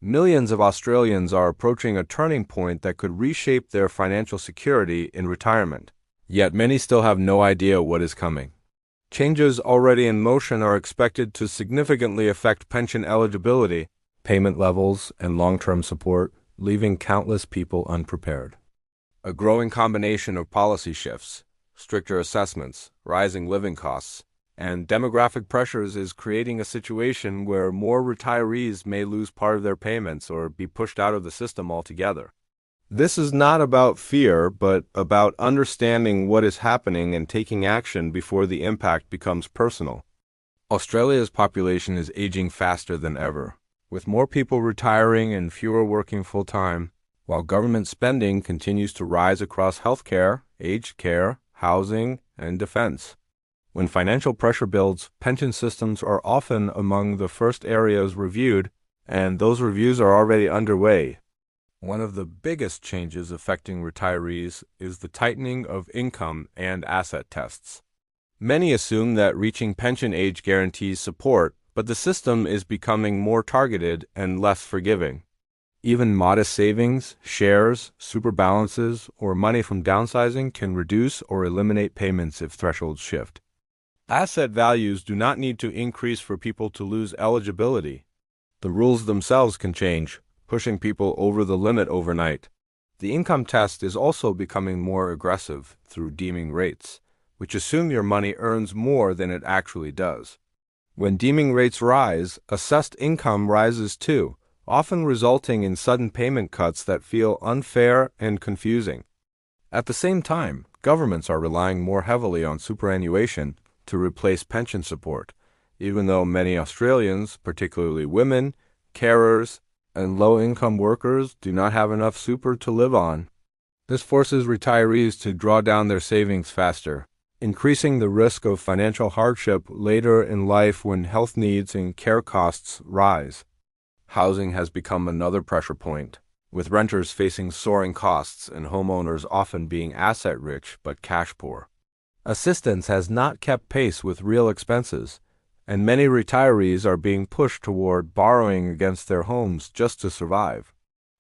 Millions of Australians are approaching a turning point that could reshape their financial security in retirement. Yet many still have no idea what is coming. Changes already in motion are expected to significantly affect pension eligibility, payment levels, and long-term support, leaving countless people unprepared. A growing combination of policy shifts, stricter assessments, rising living costs, and demographic pressures is creating a situation where more retirees may lose part of their payments or be pushed out of the system altogether. This is not about fear, but about understanding what is happening and taking action before the impact becomes personal. Australia's population is aging faster than ever, with more people retiring and fewer working full-time, while government spending continues to rise across healthcare, aged care, housing, and defense. When financial pressure builds, pension systems are often among the first areas reviewed, and those reviews are already underway. One of the biggest changes affecting retirees is the tightening of income and asset tests. Many assume that reaching pension age guarantees support, but the system is becoming more targeted and less forgiving. Even modest savings, shares, super balances, or money from downsizing can reduce or eliminate payments if thresholds shift. Asset values do not need to increase for people to lose eligibility. The rules themselves can change, pushing people over the limit overnight. The income test is also becoming more aggressive through deeming rates, which assume your money earns more than it actually does. When deeming rates rise, assessed income rises too, often resulting in sudden payment cuts that feel unfair and confusing. At the same time, governments are relying more heavily on superannuation to replace pension support, even though many Australians, particularly women, carers, and low-income workers, do not have enough super to live on. This forces retirees to draw down their savings faster, increasing the risk of financial hardship later in life when health needs and care costs rise. Housing has become another pressure point, with renters facing soaring costs and homeowners often being asset-rich but cash-poor. Assistance has not kept pace with real expenses, and many retirees are being pushed toward borrowing against their homes just to survive.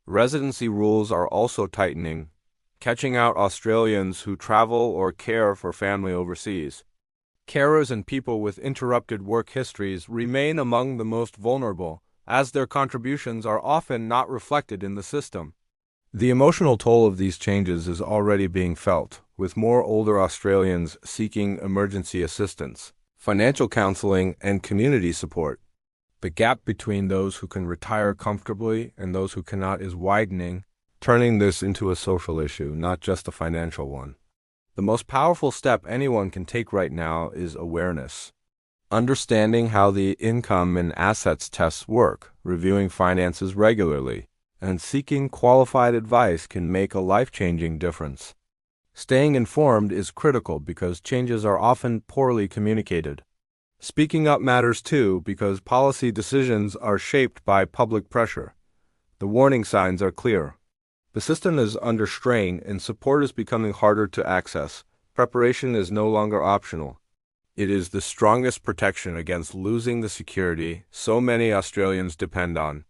Residency rules are also tightening, catching out Australians who travel or care for family overseas. Carers and people with interrupted work histories remain among the most vulnerable, as their contributions are often not reflected in the system. The emotional toll of these changes is already being felt, with more older Australians seeking emergency assistance, financial counseling, and community support. The gap between those who can retire comfortably and those who cannot is widening, turning this into a social issue, not just a financial one. The most powerful step anyone can take right now is awareness. Understanding how the income and assets tests work, reviewing finances regularly, and seeking qualified advice can make a life-changing difference. Staying informed is critical because changes are often poorly communicated. Speaking up matters too because policy decisions are shaped by public pressure. The warning signs are clear. The system is under strain and support is becoming harder to access. Preparation is no longer optional. It is the strongest protection against losing the security so many Australians depend on.